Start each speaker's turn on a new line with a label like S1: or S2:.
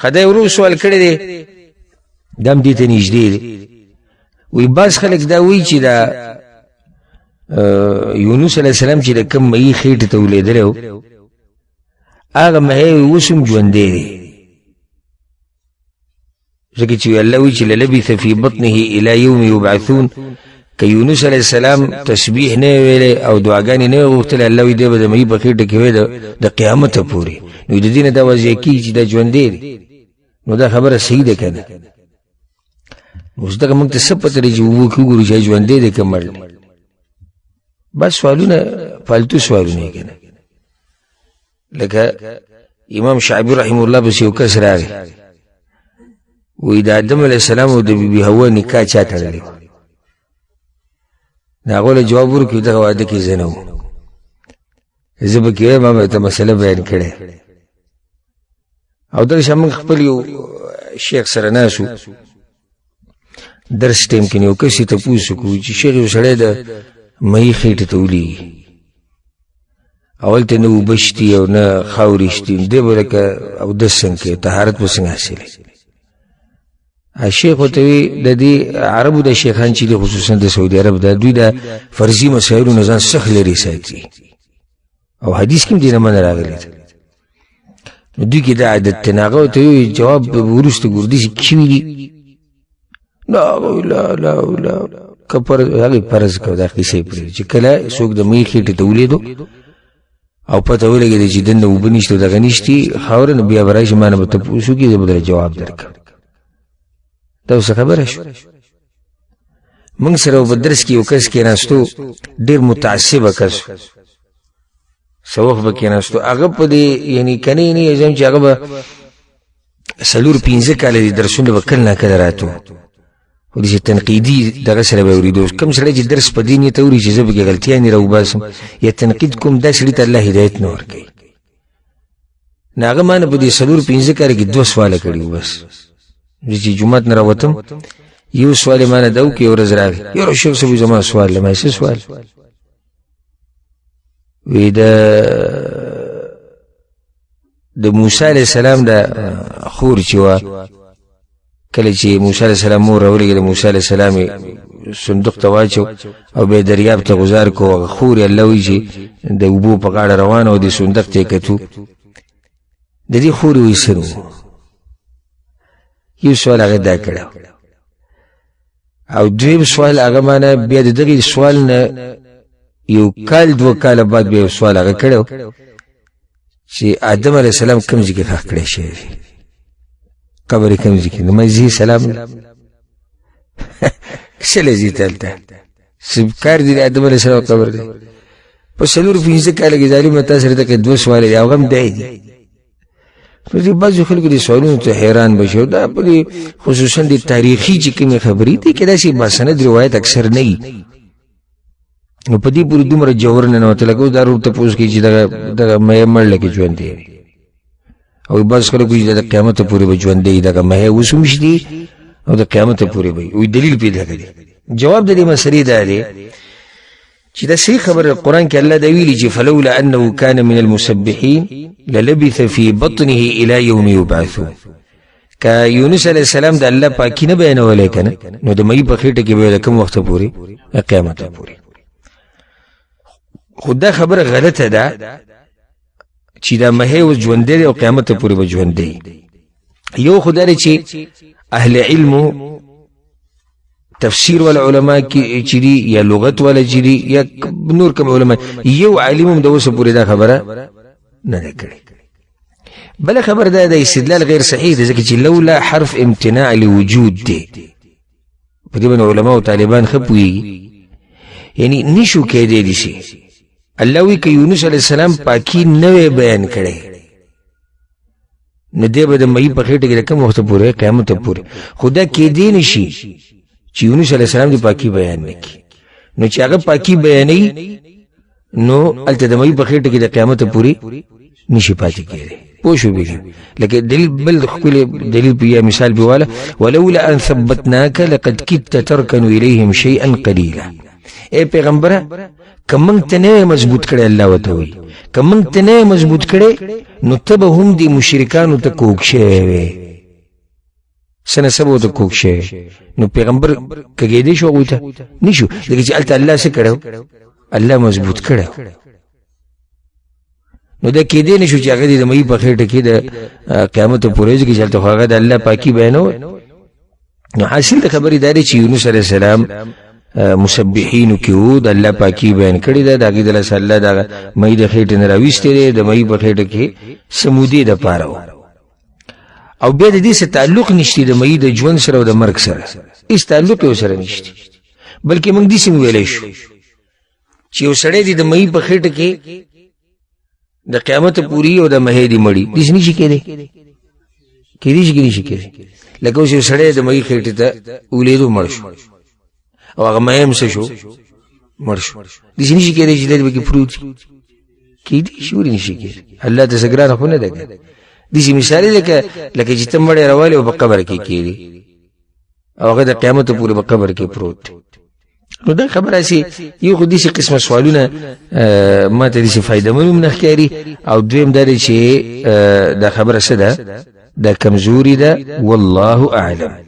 S1: خدای ورو سوال کړی دی دم دې ته نږدې دی وی بعض خلک دا وایي چې دا یونس علیه السلام چې د کوم مهي خېټې ته ولیدلی و هغه مهی اوس هم ژوندی دی ځکه چې الله وایي چې للبث فی بطنه الی یوم یبعثون که یونس علیه السلام تسبیح نه ویلی او دعاګانې نه غوښتلی الله وایي دی به د مهي په خېټه کې وی د قیامته پورې نو د دې نه دا واضح کېږي چې دا ژوندی دی نو دا خبره صحیح ده که نه اوس دغه موږ ته څه پته دی چې اوبو کې وګورو چې ژوندی دی که مړ دی بس سوالونه فالتو سوالونه یې که نه لکه امام شعبي رحمه الله پس یو کس راغی وی د آدم علیه السلام او د بیبي حوا نکاح چا تړلی و د هغو له جواب ورکړي دغه واده کې زه نه وم زه به کې وایم ما به ته مسله بیان کړی او دغه شان موږ خپل یو شیخ سره ناست وو درس ټایم کې یو کس یې تپوس وکړو چې شیخ یو سړی د مهي خېټې ته ولیږي اول ته نه اوبه شتي او نه خاورې شتي دی به لکه اودس څنګه کوي طهارت به څنګه حاصلوي شیخ ورته وی د دې عربو د شیخان چې دي خصوصا د سعودي عرب د دوی د فرضي مسایلو نه ځان سخت لرې ساتي او حدیث کې هم دې نه منع راغلی نو دوی کې دا عادت دی هغه ورته وی جواب وروسته ګردي چې کیوي لا لا لا لا کپر هغه فرض کو دا کیسې پرې چې کله څوک د مهي خېټې ته ولیدو او پته ولګېده چې دنه اوبه نشته دغه نشتي خاوره نو بیا به راشي ما نه به تپوس وکړي زه به درته جواب درکړم دا اوس خبره شو موږ سره په درس کې یو کس کېناستو ډېر متعصبه کس څه وخت به کېناستو هغه په دې یعنې کنې نه یې ځم چې هغه به 4-5 کاله دي درسونه به کله نه کله راته خو داسې تنقیدي دغه سره به اورېدو کوم سړی چې درس په دې نیت اوري چې زه پکې غلطیانې راوباسم یا تنقید کوم دا سړي ته الله هدایت نه ورکوي نو هغه ما نه په دې 4-5 کاله کې 2 سواله کړي وو بس چې جومات نه راوتم یو سوال یې ما نه دا وکړ یو ورځ راغی یاره شیخ صاحب زما سوال له ما څه سوال وی د موسی علیه السلام د خور چې وه کله چې موسی علیه السلام مور راولېږي د موسی علیه السلام صندوق ته واچو او بیا دریاب ته غذار کو هغه خور یې الله وایي چې د اوبو په غاړه روانه او د صندوق ته یې کتو د دې خور وایي څه نو یو سوال هغه دا کړی او دویم سوال هغه ما نه بیا د دغې سوال نه یو کال 2 کاله بعد بیا یو سوال هغه کړی چې آدم علیه السلام کوم ځای کې ښخ کړی شوی دی قبر یې کوم ځای کې نو ما ځي سلام کښلی ځي دلته څه کار دی د آدم علیه السلام قبر دی په 4-5 کاله کې ظالمه تا سره ته 2 سوال دی هغه هم دی نو دې بعضو خلکو دې سوالونو ته حیران به شي دا په خصوصا د تاریخي چې کومې خبرې دي کې داسې باسند روایت اکثر نه وي نو په دې پورې دومره جوور ننوتل لکه اوس دا روب تپوس کوي چې دغه مهی مړ لکې ژوندی دی او بعض خلک وایي د قیامته پورې به ژوندی وي دغه مهی اوس هم شته او د قیامته پورې به وي دلیل پیدا کړي جواب د دې مسلې دا دی چې دا صحیح خبره قرآن کې الله دا ویلي چې فلولا انه كان من المسبحين للبث في بطنه الى يوم يبعثون که یونس علیه السلام د الله پاکي نه بیانولی که نه نو د مهي په خېټه کې به د کوم وخته پورې قیامته پورې خو دا خبره غلطه ده چې دا مهی اوس ژوندی دی او قیامته پورې به ژوندی یو خو دا دی چې اهل علمو تفسیر والا علماء چې دي یا لغت والا چې دي یا نور کوم علماء یو عالم هم د اوسه پورې دا خبره نه ده کړې بله خبر دا د استدلال غیر صحیح دی ځکه چې لولا حرف امتناع لوجود دی په دې باندې علما او طالبان ښه پوهېږي یعنی نشو کېدی دي شي الله وایي که یونس علیه السلام پاکي نه وی بیان کړی نو دی به د مهي په خېټه کې د کوم وخته پورې قیامته پورې خو دا کېدی نه شي چې یونس علیه السلام د پاکي بیان نه کړي نو چې هغه پاکي بیانوي نو هلته د مهي په خېټه کې د قیامته پورې نشي پاتې کېدی پوه شو بېګم لکه دلیل بل ښکلی دلیل په یا مثال پې واله ولولا ان ثبتناک لقد کدت ترکن الیهم شیئا قلیلا ای پیغمبره که موږ ته نه مضبوط کړی الله ورته وایي که موږ ته نه مضبوط کړی نو ته به هم دې مشرکانو ته کوږ شوی وې سنه سبو ته کوک شي نو پیغمبر کګې دې شو غوته نشو دغه چې الته الله څه کړو الله مضبوط کړو نو دا کې دې نشو چې هغه دې مې په خېټه کې د قیامت پورې کې چلته هغه د الله پاکي بیانو نو حاصل د خبرې داري چې یونس علیه السلام مسبحین کې د الله پاکي بیان کړی دا دغه د الله د مې د خېټه نه راويستې د مې په خېټه کې سمودي د پاره او بیا د دې سره تعلق نشته د مې د ژوند سره او د مرګ سره هیڅ تعلق یې سره نشته بلکې موږ دې څنګه ویلې شو چې یو سړی د مې په خېټه کې د قیامت پوری او د مې دی مړی دې نشي کېده کېږي لکه اوس یو سړی د مې خېټه ته ولیدو مړ شو او هغه مې هم څه شو مړ شو دې نشي کېده چې دې کې پروت کېدی شو نشي کېده الله ته څنګه نه خونه ده دې مثال لکه چې ته مړ راوالې او په قبر کې کېږي او هغه د قیامت پورې په قبر کې پروت نو دا خبره سي یو خو دې قسمه سوالونه ما ته دې فائدہ مونږ نه ښکاري او دویم دا چې دا خبره څه ده دا کمزوري ده والله اعلم